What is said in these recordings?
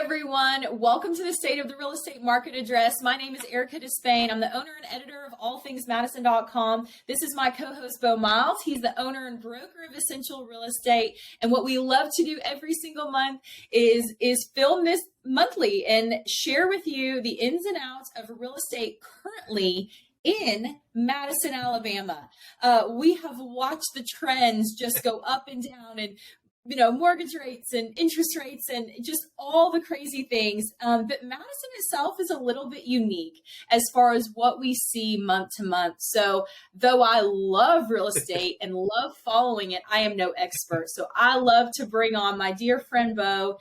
everyone. Welcome to the State of the Real Estate Market Address. My name is Erica Despain. I'm the owner and editor of allthingsmadison.com. This is my co-host, Beau Miles. He's the owner and broker of Essential Real Estate. And what we love to do every single month is film this monthly and share with you the ins and outs of real estate currently in Madison, Alabama. We have watched the trends just go up and down, and mortgage rates and interest rates and just all the crazy things. But Madison itself is a little bit unique as far as what we see month to month. So though I love real estate and love following it, I am no expert. So I love to bring on my dear friend, Beau.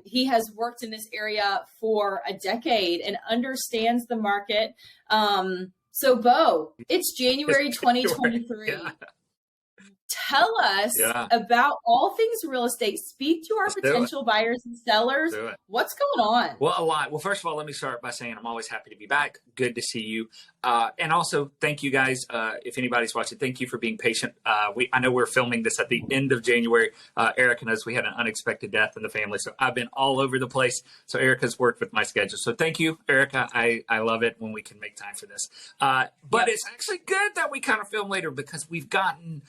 He has worked in this area for a decade and understands the market. So Beau, it's January 2023. Yeah. Tell us about all things real estate. Speak to our potential buyers and sellers. What's going on? Well, a lot. Well, first of all, let me start by saying I'm always happy to be back. Good to see you. And also, thank you guys. If anybody's watching, thank you for being patient. I know we're filming this at the end of January. Erica knows we had an unexpected death in the family, so I've been all over the place. So Erica's worked with my schedule. So thank you, Erica. I love it when we can make time for this. But it's actually good that we kind of film later because we've gotten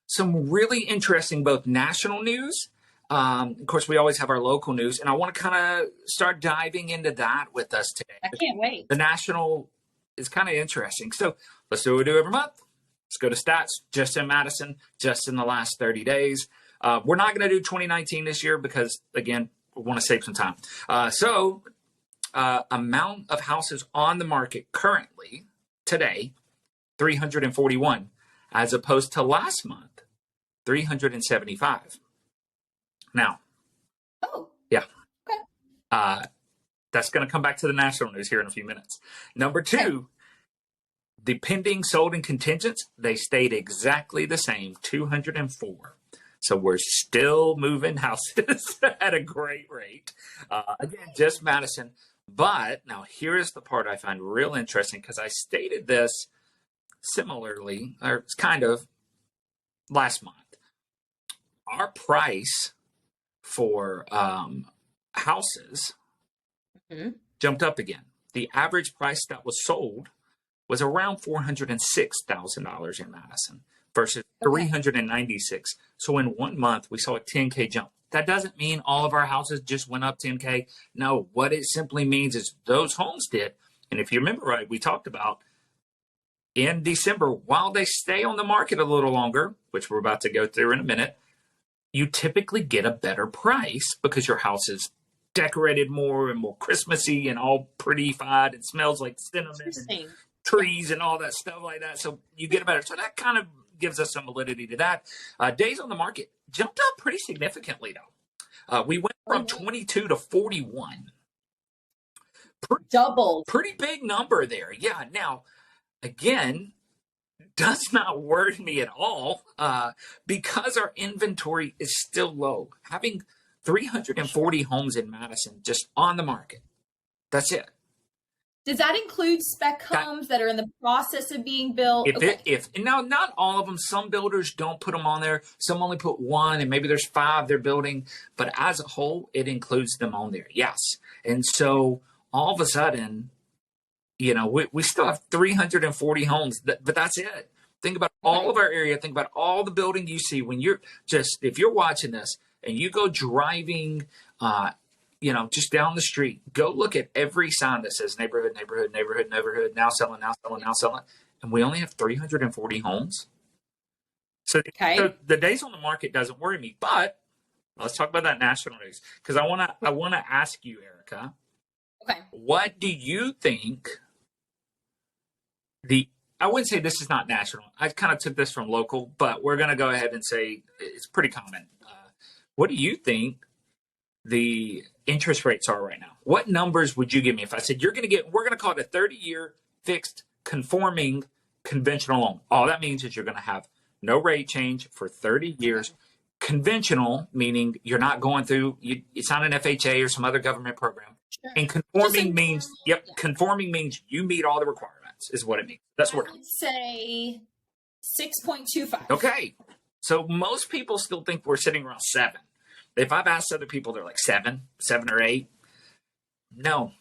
some really interesting, both national news. Of course, we always have our local news, and I want to kind of start diving into that with us today. I can't wait. The national is kind of interesting. So let's do what we do every month. Let's go to stats just in Madison, just in the last 30 days. We're not going to do 2019 this year because, again, we want to save some time. Amount of houses on the market currently, today, 341, as opposed to last month, 375. Now, yeah. Okay. That's going to come back to the national news here in a few minutes. Number two, the pending, sold, and contingents, they stayed exactly the same, 204. So we're still moving houses at a great rate. Again, just Madison. But now here's the part I find real interesting because I stated this similarly, or it's kind of last month. Our price for houses jumped up again. The average price that was sold was around $406,000 in Madison versus $396. So in 1 month, we saw a 10K jump. That doesn't mean all of our houses just went up 10K. No, what it simply means is those homes did. And if you remember right, we talked about in December, while they stay on the market a little longer, which we're about to go through in a minute, you typically get a better price because your house is decorated more and more Christmassy and all pretty-fied and smells like cinnamon and trees and all that stuff like that. So you get a better. So that kind of gives us some validity to that. Days on the market jumped up pretty significantly, though. We went from 22 to 41. Doubled. Pretty big number there. Yeah. Now, again, does not worry me at all because our inventory is still low. Having 340 homes in Madison just on the market. That's it. Does that include spec homes that are in the process of being built? Now, not all of them. Some builders don't put them on there. Some only put one, and maybe there's 5 they're building. But as a whole, it includes them on there. Yes. And so all of a sudden, we still have 340 homes, but that's it. Think about all of our area. Think about all the building you see when if you're watching this and you go driving, just down the street, go look at every sign that says neighborhood, now selling. And we only have 340 homes. So the days on the market doesn't worry me, but let's talk about that national news because I want to ask you, Erica. Okay. What do you think I wouldn't say this is not national. I kind of took this from local, but we're going to go ahead and say it's pretty common. What do you think the interest rates are right now? What numbers would you give me if I said we're going to call it a 30-year fixed conforming conventional loan? All that means is you're going to have no rate change for 30 years. Conventional, meaning you're not going through, it's not an FHA or some other government program. Sure. And conforming means you meet all the requirements, is what it means. That's what I would say 6.25. Okay. So most people still think we're sitting around 7. If I've asked other people, they're like 7 or 8. No,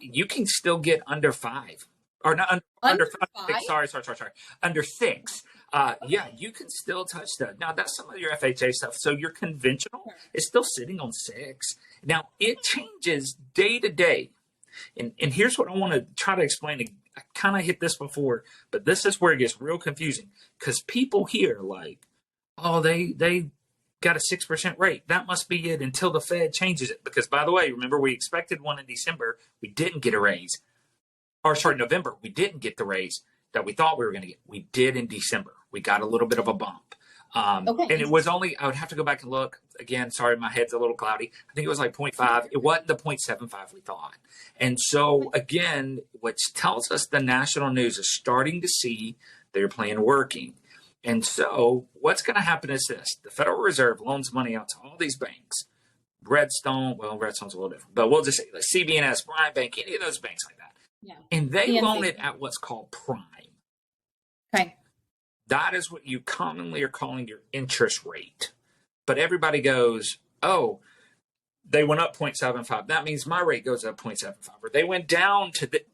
you can still get under 5 or not under 5. Sorry, under 6. Yeah, you can still touch that. Now that's some of your FHA stuff. So your conventional is still sitting on 6. Now it changes day to day. And here's what I want to try to explain. I kind of hit this before, but this is where it gets real confusing because people hear like, oh, they got a 6% rate. That must be it until the Fed changes it. Because by the way, remember we expected one in December. We didn't get a raise. Or sorry, November. We didn't get the raise that we thought we were going to get. We did in December. We got a little bit of a bump. And it was only, I would have to go back and look. Again, sorry, my head's a little cloudy. I think it was like 0.5. It wasn't the 0.75 we thought. And so, again, what tells us the national news is starting to see their plan working. And so what's going to happen is this. The Federal Reserve loans money out to all these banks. Redstone's a little different. But we'll just say like CB&S, Bryant Bank, any of those banks like that. Yeah. And they loan it at what's called prime. Okay. That is what you commonly are calling your interest rate. But everybody goes, oh, they went up 0.75. That means my rate goes up 0.75. Or they went down to the...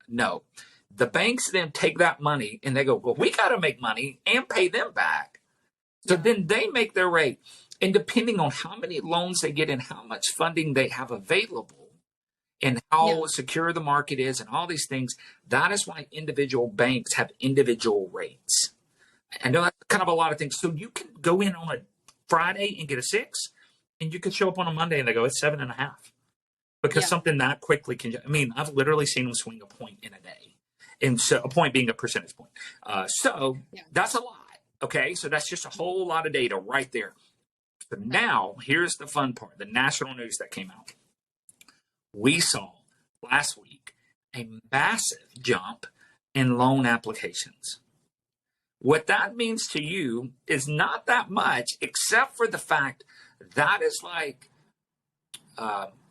No. The banks then take that money and they go, well, we got to make money and pay them back. So then they make their rate. And depending on how many loans they get and how much funding they have available, and how secure the market is and all these things, that is why individual banks have individual rates. I know that's kind of a lot of things. So you can go in on a Friday and get a 6, and you could show up on a Monday and they go, it's 7.5. Because something that quickly can, I mean, I've literally seen them swing a point in a day. And so a point being a percentage point. That's a lot. Okay. So that's just a whole lot of data right there. But now here's the fun part, the national news that came out. We saw last week a massive jump in loan applications. What that means to you is not that much, except for the fact that is like,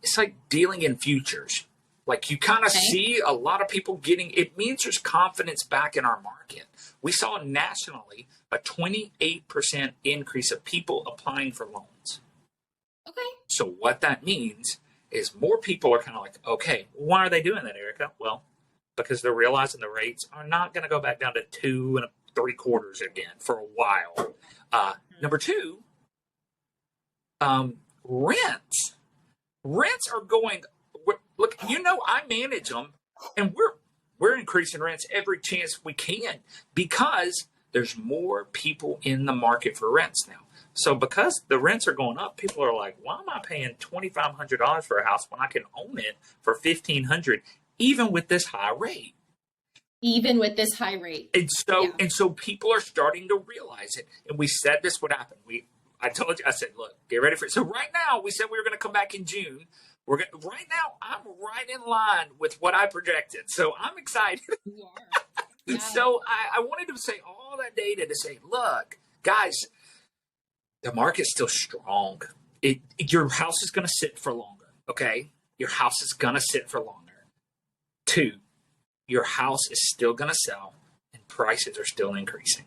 it's like dealing in futures. Like you kind of see a lot of people getting, it means there's confidence back in our market. We saw nationally a 28% increase of people applying for loans. Okay. So what that means is more people are kind of like, okay, why are they doing that, Erica? Well, because they're realizing the rates are not going to go back down to 2 3/4 again for a while. Number 2, rents. Rents are going. Look, I manage them, and we're increasing rents every chance we can because there's more people in the market for rents now. So because the rents are going up, people are like, why am I paying $2,500 for a house when I can own it for $1,500, even with this high rate? Even with this high rate. And so people are starting to realize it. And we said this would happen. I told you, I said, look, get ready for it. So right now, we said we were going to come back in June. Right now, I'm right in line with what I projected. So I'm excited. You are. Yeah. So I wanted to say all that data to say, look, guys, the market's still strong. Your house is going to sit for longer, okay? Your house is going to sit for longer. 2, your house is still going to sell and prices are still increasing.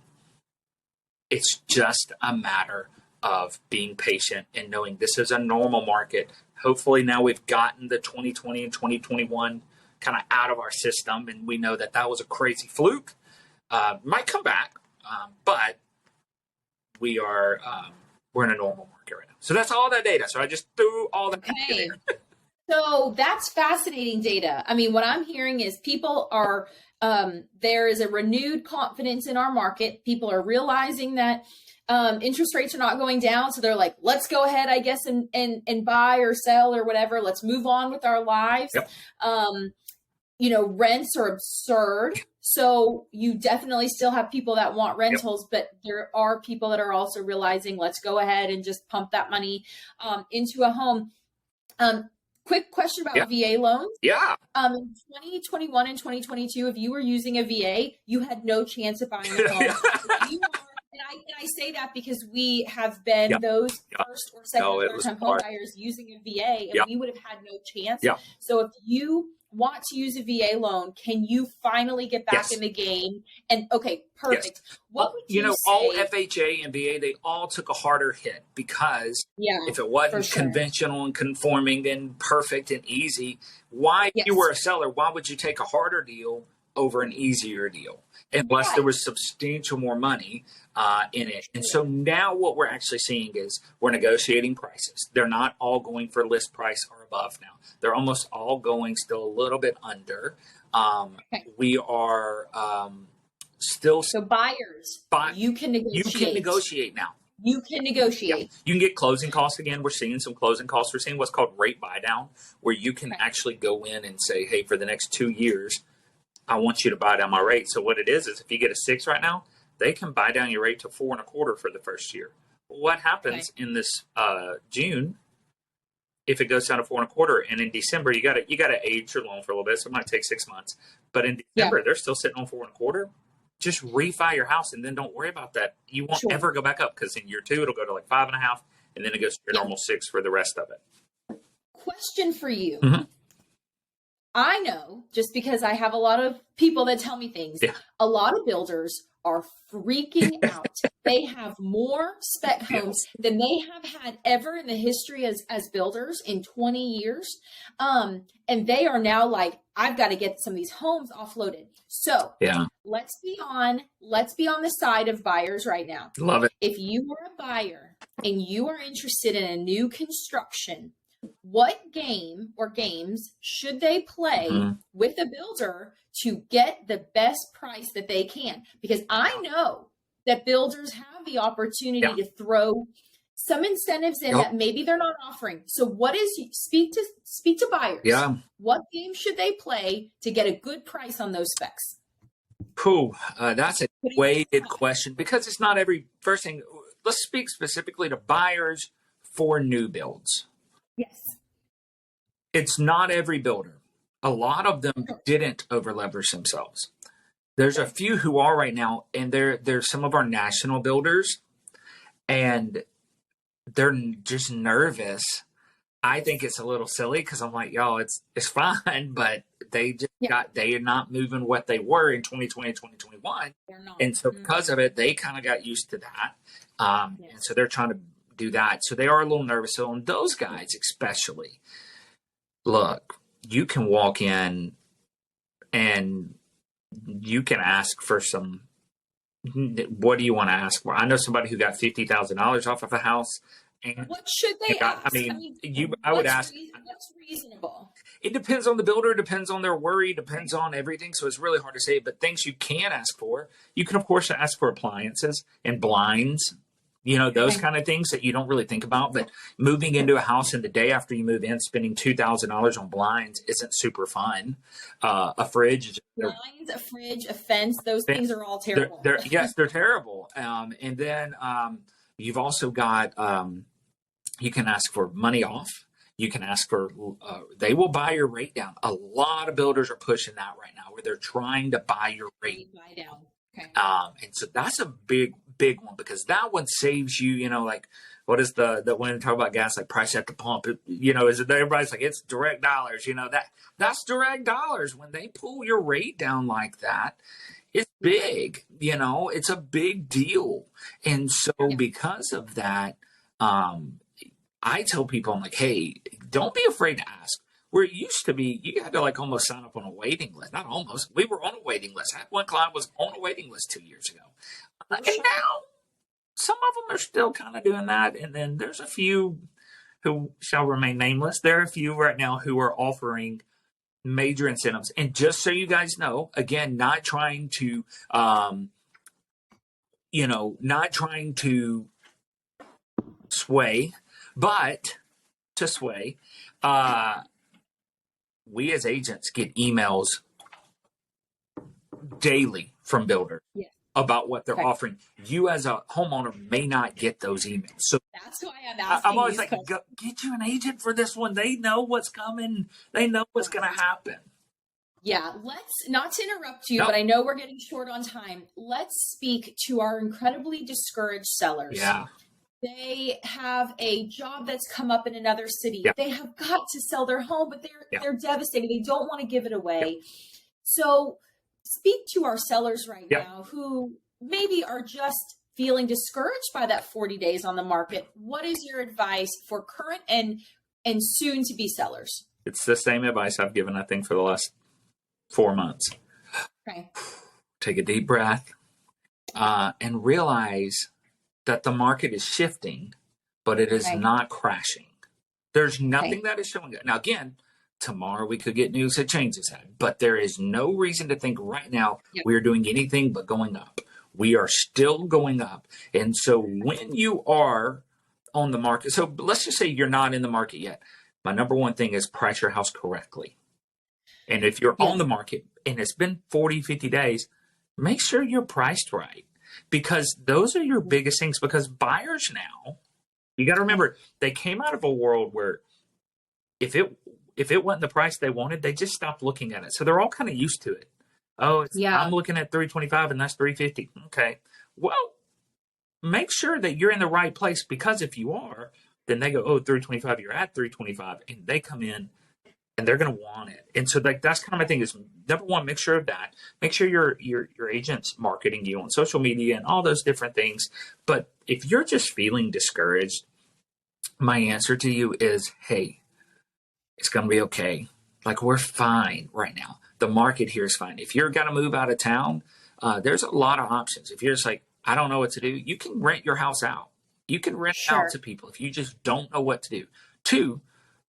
It's just a matter of being patient and knowing this is a normal market. Hopefully now we've gotten the 2020 and 2021 kind of out of our system, and we know that was a crazy fluke. Might come back, but we're in a normal market right now. So that's all that data. So I just threw all that in there. So that's fascinating data. I mean, what I'm hearing is people are, there is a renewed confidence in our market. People are realizing that interest rates are not going down. So they're like, let's go ahead, I guess, and buy or sell or whatever. Let's move on with our lives. Yep. Rents are absurd. So you definitely still have people that want rentals, but there are people that are also realizing, let's go ahead and just pump that money into a home. Quick question about VA loans. Yeah. In 2021 and 2022, if you were using a VA, you had no chance of buying a home. And I say that because we have been those first or second or third time home buyers using a VA, and we would have had no chance. So if you want to use a VA loan, can you finally get back in the game? And okay, perfect. What would you say? All FHA and VA, they all took a harder hit because if it wasn't conventional and conforming and perfect and easy, why you were a seller, why would you take a harder deal over an easier deal? Unless there was substantial more money in it. And so now what we're actually seeing is we're negotiating prices. They're not all going for list price or above now. They're almost all going still a little bit under. We are still... So buyers, you can negotiate. You can negotiate now. You can negotiate. You can get closing costs again. We're seeing some closing costs. We're seeing what's called rate buy down, where you can actually go in and say, hey, for the next 2 years, I want you to buy down my rate. So what it is if you get a 6 right now, they can buy down your rate to 4.25 for the first year. What happens in this June if it goes down to 4.25, and in December you got to age your loan for a little bit, so it might take 6 months. But in December they're still sitting on 4.25. Just refi your house and then don't worry about that. You won't ever go back up because in year 2 it'll go to like 5.5, and then it goes to your normal 6 for the rest of it. Question for you. I know, just because I have a lot of people that tell me things, a lot of builders are freaking out. They have more spec homes than they have had ever in the history as builders in 20 years. And they are now like, I've got to get some of these homes offloaded. So let's be on the side of buyers right now. Love it. If you are a buyer and you are interested in a new construction, what game or games should they play with a builder to get the best price that they can? Because I know that builders have the opportunity to throw some incentives in that maybe they're not offering. So what is, speak to buyers. What game should they play to get a good price on those specs? That's a weighted question because it's not every first thing. Let's speak specifically to buyers for new builds. Yes. It's not every builder. A lot of them didn't over leverage themselves. There's a few who are right now, and they're some of our national builders, and they're just nervous. I think it's a little silly because I'm like, y'all, it's fine, but they just they are not moving what they were in 2020, 2021. And so because of it, they kind of got used to that. And so they're trying to do that. So they are a little nervous. So on those guys, especially, look, you can walk in and you can ask for some, what do you want to ask for? I know somebody who got $50,000 off of a house. And what should they ask? I would ask. What's reasonable? It depends on the builder, depends on their worry, depends on everything. So it's really hard to say, but things you can ask for, you can of course ask for appliances and blinds, those kind of things that you don't really think about. But moving into a house and the day after you move in, spending $2,000 on blinds isn't super fun. A fridge. Blinds, a fridge, a fence, those things are all terrible. Yes, they're terrible. And then you've also got, you can ask for money off. You can ask for, they will buy your rate down. A lot of builders are pushing that right now where they're trying to buy your rate down. Okay. And so that's a big one because that one saves you, like, what is the when we talk about gas, like price at the pump, is it everybody's like, it's direct dollars, that's direct dollars. When they pull your rate down like that, it's big, it's a big deal. And so because of that, I tell people, I'm like, hey, don't be afraid to ask. Where it used to be, you had to like almost sign up on a waiting list. Not almost. We were on a waiting list. I had one client was on a waiting list 2 years ago. And now some of them are still kind of doing that. And then there's a few who shall remain nameless. There are a few right now who are offering major incentives. And just so you guys know, again, not trying to, sway, but to sway, we as agents get emails daily from builders about what they're offering. You as a homeowner may not get those emails. So that's why I'm always like, get you an agent for this one. They know what's coming. They know what's going to happen. Yeah, let's not to interrupt you, No. but I know we're getting short on time. Let's speak to our incredibly discouraged sellers. Yeah. They have a job that's come up in another city. Yeah. They have got to sell their home, but Yeah. they're devastated. They don't want to give it away. Yeah. So speak to our sellers right Yeah. now who maybe are just feeling discouraged by that 40 days on the market. What is your advice for current and soon to be sellers? It's the same advice I've given, I think, for the last 4 months. Okay. Take a deep breath and realize that the market is shifting, but it is not crashing. There's nothing that is showing it. Now, again, tomorrow we could get news that changes that, but there is no reason to think right now we are doing anything but going up. We are still going up. And so when you are on the market, so let's just say you're not in the market yet. My number one thing is price your house correctly. And if you're on the market and it's been 40, 50 days, make sure you're priced right, because those are your biggest things. Because buyers now, you got to remember, they came out of a world where if it wasn't the price they wanted, they just stopped looking at it. So they're all kind of used to it. Oh, I'm looking at 325 and that's 350. Okay. Well, make sure that you're in the right place, because if you are, then they go, oh, 325, you're at 325, and they come in and they're going to want it. And so that's kind of my thing is, number one, make sure of that. Make sure your agent's marketing you on social media and all those different things. But if you're just feeling discouraged, my answer to you is, hey, it's going to be okay. Like, we're fine right now. The market here is fine. If you're going to move out of town, there's a lot of options. If you're just like, I don't know what to do, you can rent your house out. You can rent out to people if you just don't know what to do. 2,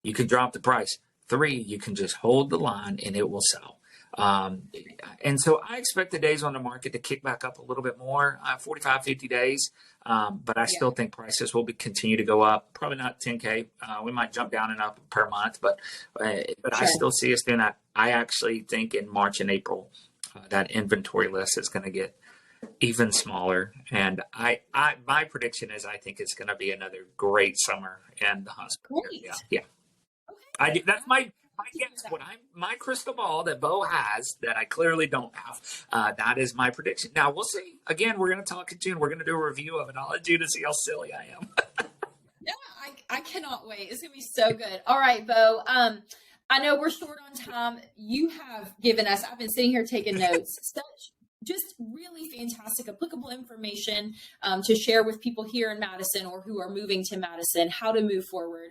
you can drop the price. 3, you can just hold the line and it will sell. And so I expect the days on the market to kick back up a little bit more, 45, 50 days. But I still think prices will continue to go up. Probably not 10K. We might jump down and up per month, but I still see us doing that. I actually think in March and April, that inventory list is going to get even smaller. And my prediction is I think it's going to be another great summer in the hospital. Great. Yeah. Okay. That's my guess. My crystal ball that Beau has that I clearly don't have. That is my prediction. Now we'll see. Again, we're going to talk in June. We're going to do a review of it. I'll let you to see how silly I am. Yeah, I cannot wait. It's going to be so good. All right, Beau. I know we're short on time. You have given us, I've been sitting here taking notes, such just really fantastic, applicable information to share with people here in Madison or who are moving to Madison, how to move forward.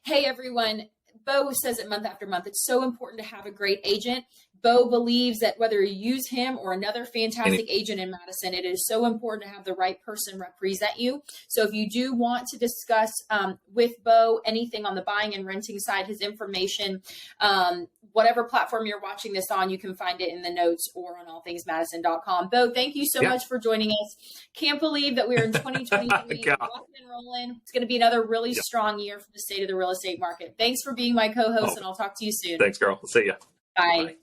Hey, everyone. Beau says it month after month. It's so important to have a great agent. Beau believes that whether you use him or another fantastic agent in Madison, it is so important to have the right person represent you. So if you do want to discuss with Beau anything on the buying and renting side, his information, whatever platform you're watching this on, you can find it in the notes or on allthingsmadison.com. Beau, thank you so much for joining us. Can't believe that we're in 2023, rocking and rolling. It's going to be another really strong year for the state of the real estate market. Thanks for being my co-host, and I'll talk to you soon. Thanks, girl. We'll see you. Bye. Bye.